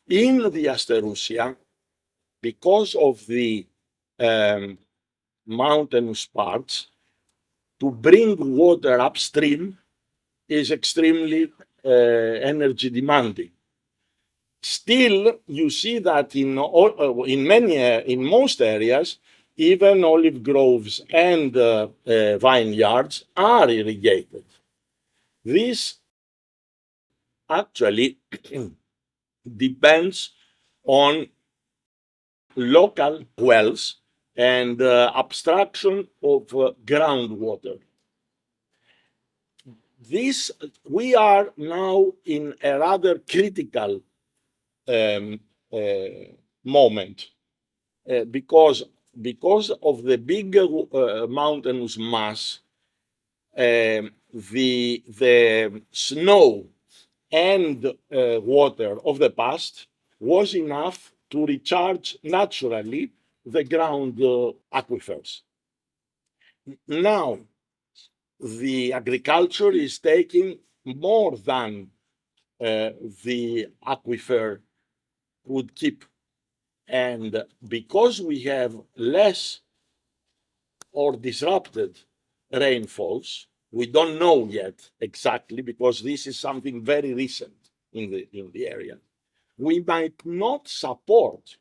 in the Asterousia, because of the mountainous parts, to bring water upstream is extremely energy demanding. Still, you see that in most areas, even olive groves and vineyards are irrigated. This actually depends on local wells and abstraction of groundwater. We are now in a rather critical moment because of the big mountainous mass, the snow and water of the past was enough to recharge naturally the ground aquifers. Now, the agriculture is taking more than the aquifer would keep. And because we have less or disrupted rainfalls, we don't know yet exactly, because this is something very recent in the area. We might not support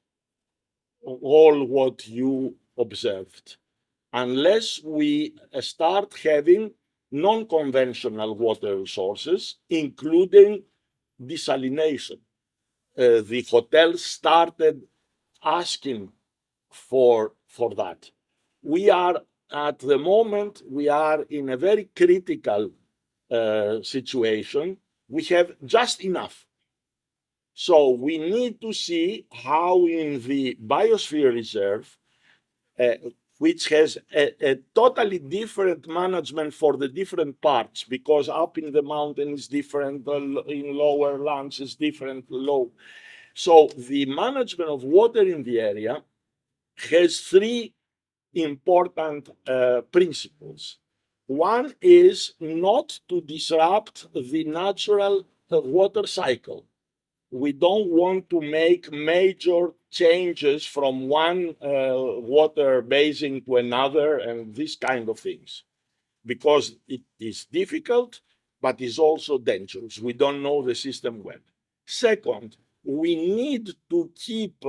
all what you observed unless we start having non-conventional water sources, including desalination. The hotels started asking for that. We are at the moment, we are in a very critical situation. We have just enough. So we need to see how in the Biosphere Reserve, which has a totally different management for the different parts, because up in the mountain is different, in lower lands is different, low. So the management of water in the area has three important principles. One is not to disrupt the natural water cycle. We don't want to make major changes from one water basin to another and these kind of things, because it is difficult, but is also dangerous. We don't know the system well. Second, we need to keep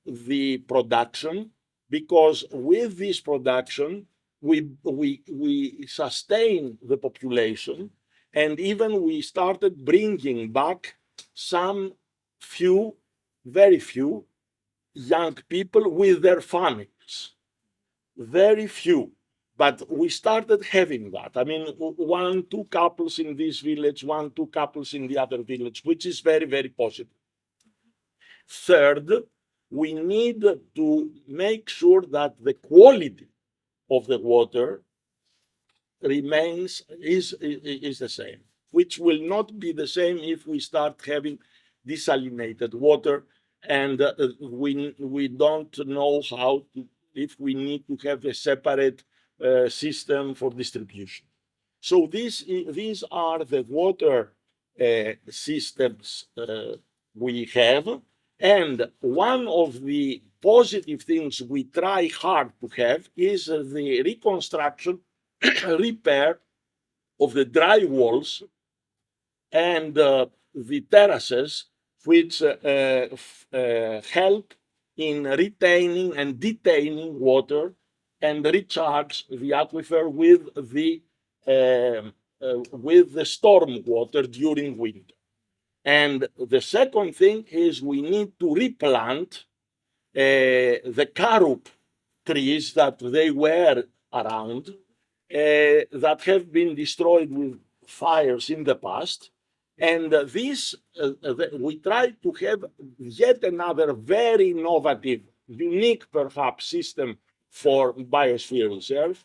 the production, because with this production, we sustain the population, and even we started bringing back some very few young people with their families. Very few. But we started having that. I mean, 1, 2 couples in this village, 1, 2 couples in the other village, which is very, very positive. Third, we need to make sure that the quality of the water is the same, which will not be the same if we start having desalinated water, and we don't know if we need to have a separate system for distribution. So these are the water systems we have, and one of the positive things we try hard to have is the reconstruction, repair of the dry walls and the terraces, which help in retaining and detaining water and recharge the aquifer with the storm water during winter. And the second thing is we need to replant the carob trees that they were around, that have been destroyed with fires in the past. And we try to have yet another very innovative, unique perhaps system for Biosphere Reserve.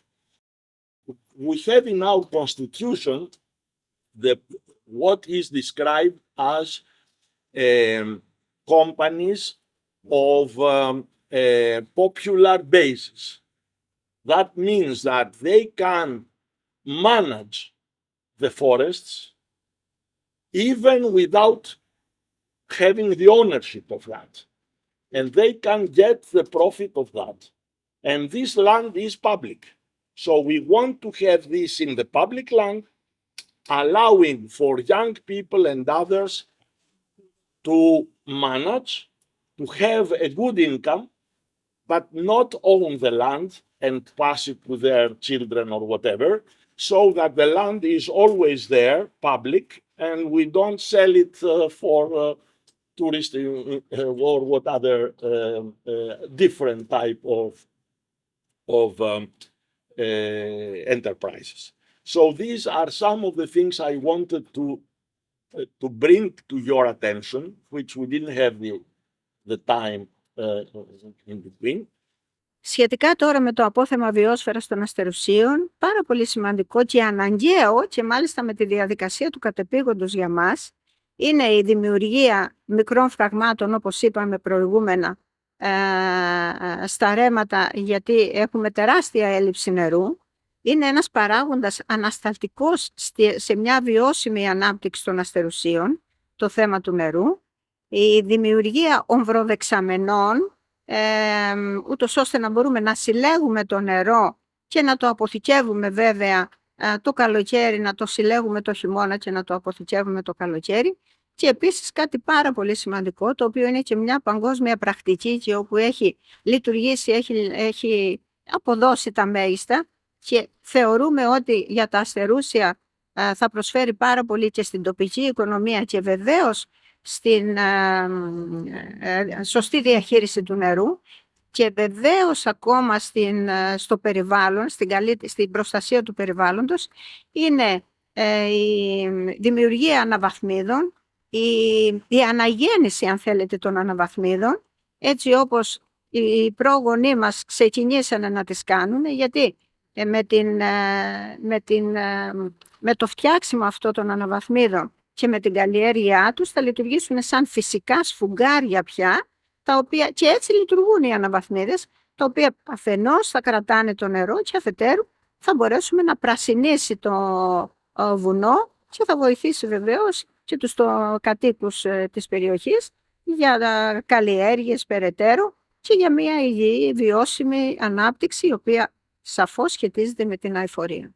We have in our constitution what is described as companies of popular basis. That means that they can manage the forests even without having the ownership of that. And they can get the profit of that. And this land is public. So we want to have this in the public land, allowing for young people and others to manage, to have a good income, but not own the land and pass it to their children or whatever, so that the land is always there, public, and we don't sell it for tourists or what other different type of enterprises. So these are some of the things I wanted to bring to your attention, which we didn't have the time in between. Σχετικά τώρα με το απόθεμα βιόσφαιρας των αστερουσίων, πάρα πολύ σημαντικό και αναγκαίο και μάλιστα με τη διαδικασία του κατεπήγοντος για μας, είναι η δημιουργία μικρών φραγμάτων, όπως είπαμε προηγούμενα, στα ρέματα, γιατί έχουμε τεράστια έλλειψη νερού. Είναι ένας παράγοντας ανασταλτικός σε μια βιώσιμη ανάπτυξη των αστερουσίων, το θέμα του νερού. Η δημιουργία ομβροδεξαμενών, ούτως ώστε να μπορούμε να συλλέγουμε το νερό και να το αποθηκεύουμε βέβαια το καλοκαίρι, να το συλλέγουμε το χειμώνα και να το αποθηκεύουμε το καλοκαίρι. Και επίσης κάτι πάρα πολύ σημαντικό, το οποίο είναι και μια παγκόσμια πρακτική και όπου έχει λειτουργήσει, έχει αποδώσει τα μέγιστα και θεωρούμε ότι για τα αστερούσια θα προσφέρει πάρα πολύ και στην τοπική οικονομία και βεβαίως στην σωστή διαχείριση του νερού και βεβαίως ακόμα στο περιβάλλον, στην προστασία του περιβάλλοντος, είναι η δημιουργία αναβαθμίδων, η αναγέννηση, αν θέλετε, των αναβαθμίδων, έτσι όπως οι πρόγονοί μας ξεκινήσανε να τις κάνουν, γιατί με το φτιάξιμο αυτό των αναβαθμίδων και με την καλλιέργειά τους θα λειτουργήσουν σαν φυσικά σφουγγάρια πια, τα οποία και έτσι λειτουργούν οι αναβαθμίδες, τα οποία αφενός θα κρατάνε το νερό και αφετέρου θα μπορέσουμε να πρασινίσει το βουνό και θα βοηθήσει βεβαίως και τους κατοίκους της περιοχής για καλλιέργειες περαιτέρω και για μια υγιή βιώσιμη ανάπτυξη, η οποία σαφώς σχετίζεται με την αειφορία.